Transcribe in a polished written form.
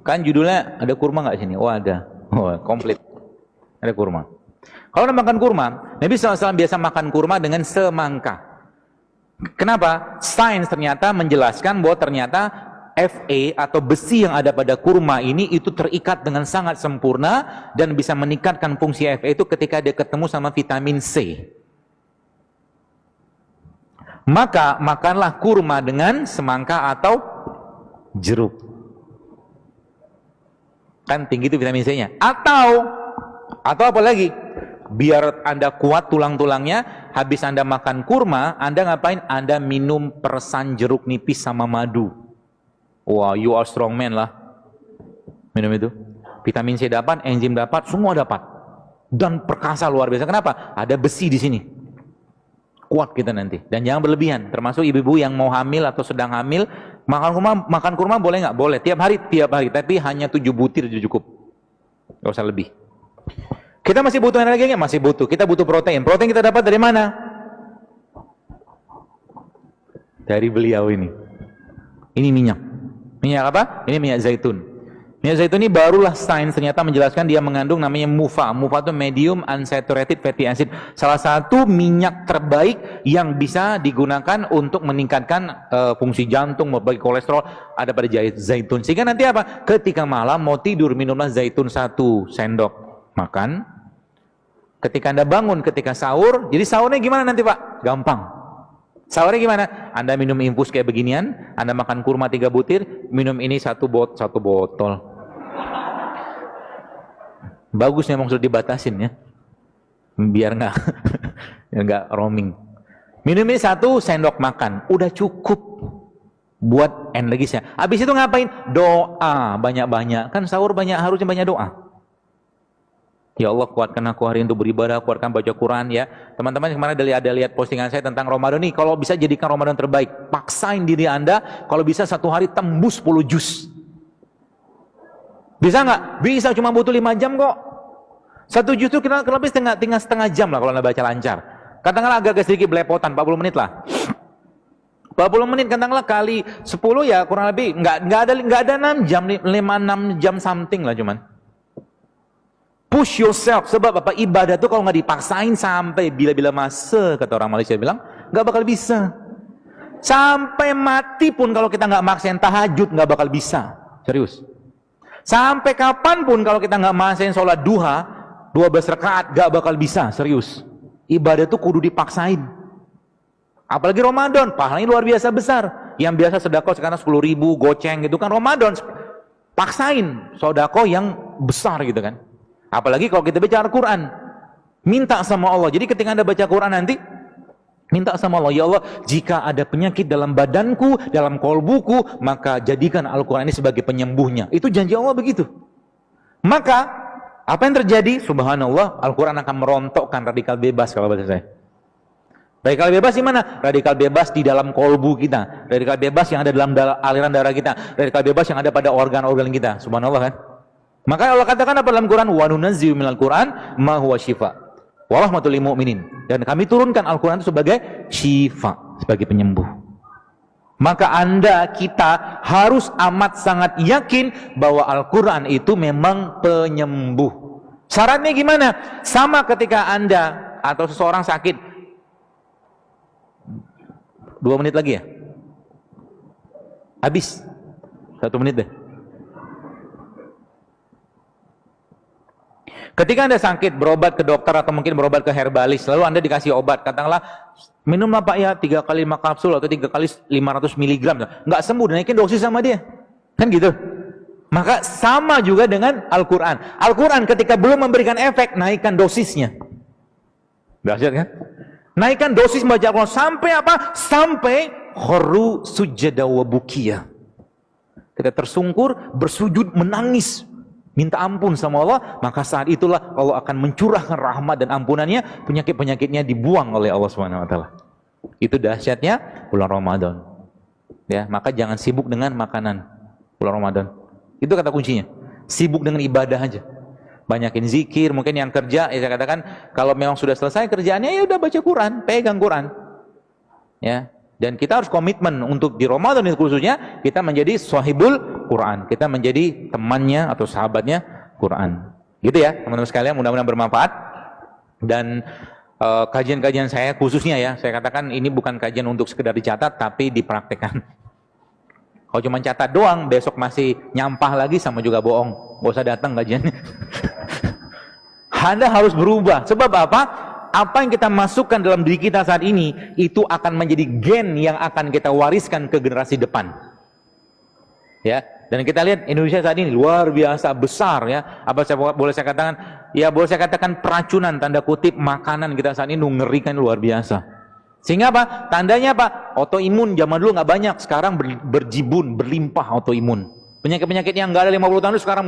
Kan judulnya ada kurma nggak sini? Oh ada. Oh komplit. Ada kurma. Kalau makan kurma, Nabi SAW biasa makan kurma dengan semangka. Kenapa? Sains ternyata menjelaskan bahwa ternyata Fa atau besi yang ada pada kurma ini itu terikat dengan sangat sempurna dan bisa meningkatkan fungsi Fa itu ketika dia ketemu sama vitamin C. Maka makanlah kurma dengan semangka atau jeruk. Kan tinggi itu vitamin C-nya. Atau apa lagi? Biar Anda kuat tulang-tulangnya, habis Anda makan kurma, Anda ngapain? Anda minum persan jeruk nipis sama madu. Wah, you are strong man lah. Minum itu. Vitamin C dapat, enzim dapat, semua dapat. Dan perkasa luar biasa. Kenapa? Ada besi di sini. Kuat kita nanti. Dan jangan berlebihan. Termasuk ibu-ibu yang mau hamil atau sedang hamil, makan kurma boleh nggak? Boleh. Tiap hari. Tapi hanya 7 butir itu cukup. Nggak usah lebih. Kita masih butuh energi nggak? Masih butuh. Kita butuh protein. Protein kita dapat dari mana? Dari beliau ini. Ini minyak. Minyak apa? Ini minyak zaitun. Minyak zaitun ini barulah sains ternyata menjelaskan dia mengandung namanya MUFA. MUFA itu medium unsaturated fatty acid. Salah satu minyak terbaik yang bisa digunakan untuk meningkatkan fungsi jantung, membagi kolesterol ada pada zaitun. Sehingga nanti apa? Ketika malam mau tidur minumlah zaitun 1 sendok makan. Ketika Anda bangun, ketika sahur, jadi sahurnya gimana nanti Pak? Gampang. Sahurnya gimana? Anda minum infus kayak beginian, Anda makan kurma 3 butir, minum ini satu botol. Bagus memang sudah dibatasin ya, biar nggak roaming. Minum ini 1 sendok makan, udah cukup buat energisnya. Habis itu ngapain? Doa banyak-banyak. Kan sahur harusnya banyak doa. Ya Allah, kuatkan aku hari untuk beribadah, kuatkan baca Quran ya. Teman-teman kemarin ada lihat postingan saya tentang Ramadan nih. Kalau bisa jadikan Ramadan terbaik, paksain diri Anda. Kalau bisa 1 hari tembus 10 juz. Bisa nggak? Bisa, cuma butuh 5 jam kok. 1 juz itu kira lebih setengah jam lah kalau Anda baca lancar. Katakanlah agak sedikit belepotan, 40 menit lah. 40 menit katakanlah kali 10 ya kurang lebih nggak ada 6 jam, 5-6 jam something lah cuman. Push yourself, sebab apa? Ibadah itu kalau nggak dipaksain sampai bila-bila masa, kata orang Malaysia bilang, nggak bakal bisa. Sampai mati pun kalau kita nggak maksain tahajud, nggak bakal bisa. Serius. Sampai kapanpun kalau kita nggak maksain sholat duha, 12 rakaat, nggak bakal bisa. Serius. Ibadah itu kudu dipaksain. Apalagi Ramadan, pahalanya luar biasa besar. Yang biasa sedekah sekarang 10.000, goceng gitu kan. Ramadan, paksain sedekah yang besar gitu kan. Apalagi kalau kita bicara Quran, minta sama Allah. Jadi ketika Anda baca Quran nanti, minta sama Allah, ya Allah, jika ada penyakit dalam badanku, dalam kolbuku, maka jadikan Al-Quran ini sebagai penyembuhnya. Itu janji Allah begitu. Maka, apa yang terjadi? Subhanallah, Al-Quran akan merontokkan radikal bebas kalau bahasa saya. Radikal bebas di mana? Radikal bebas di dalam kolbu kita. Radikal bebas yang ada dalam aliran darah kita. Radikal bebas yang ada pada organ-organ kita. Subhanallah kan? Maka Allah katakan apa dalam Quran? Wa nunazzilu minal Quran ma huwa syifa wa rahmatul lil mu'minin. Dan kami turunkan Al-Quran itu sebagai syifa, sebagai penyembuh. Maka kita harus amat sangat yakin bahwa Al-Quran itu memang penyembuh. Syaratnya gimana? Sama ketika Anda atau seseorang sakit. 2 menit lagi ya? Habis. 1 menit deh. Ketika Anda sakit, berobat ke dokter atau mungkin berobat ke herbalis, lalu Anda dikasih obat, katakanlah, minumlah Pak ya 3 kali 5 kapsul atau 3 kali 500 miligram. Nggak sembuh, naikin dosis sama dia. Kan gitu. Maka sama juga dengan Al-Quran. Al-Quran ketika belum memberikan efek, naikkan dosisnya. Dahsyat kan? Naikkan dosis baca Al-Quran sampai apa? Sampai kharu sujada wa bukiya. Kita tersungkur, bersujud, menangis, minta ampun sama Allah, maka saat itulah Allah akan mencurahkan rahmat dan ampunannya, penyakit-penyakitnya dibuang oleh Allah SWT. Itu dahsyatnya bulan Ramadan. Ya, maka jangan sibuk dengan makanan bulan Ramadan. Itu kata kuncinya. Sibuk dengan ibadah aja. Banyakin zikir, mungkin yang kerja, ya saya katakan kalau memang sudah selesai kerjaannya ya udah baca Quran, pegang Quran. Ya, dan kita harus komitmen untuk di Ramadan itu khususnya kita menjadi sahibul Quran. Kita menjadi temannya atau sahabatnya Quran. Gitu ya, teman-teman sekalian, mudah-mudahan bermanfaat. Dan kajian-kajian saya khususnya ya, saya katakan ini bukan kajian untuk sekedar dicatat, tapi dipraktekkan. Kalau cuma catat doang, besok masih nyampah lagi, sama juga bohong. Gak usah datang kajiannya. Anda harus berubah. Sebab apa? Apa yang kita masukkan dalam diri kita saat ini, itu akan menjadi gen yang akan kita wariskan ke generasi depan. Ya, dan kita lihat Indonesia saat ini luar biasa besar ya. Apa boleh saya katakan? Ya boleh saya katakan peracunan tanda kutip makanan kita saat ini mengerikan luar biasa. Sehingga apa? Tandanya apa? Autoimun zaman dulu nggak banyak, sekarang berjibun, berlimpah autoimun. Penyakit-penyakit yang nggak ada 50 tahun itu sekarang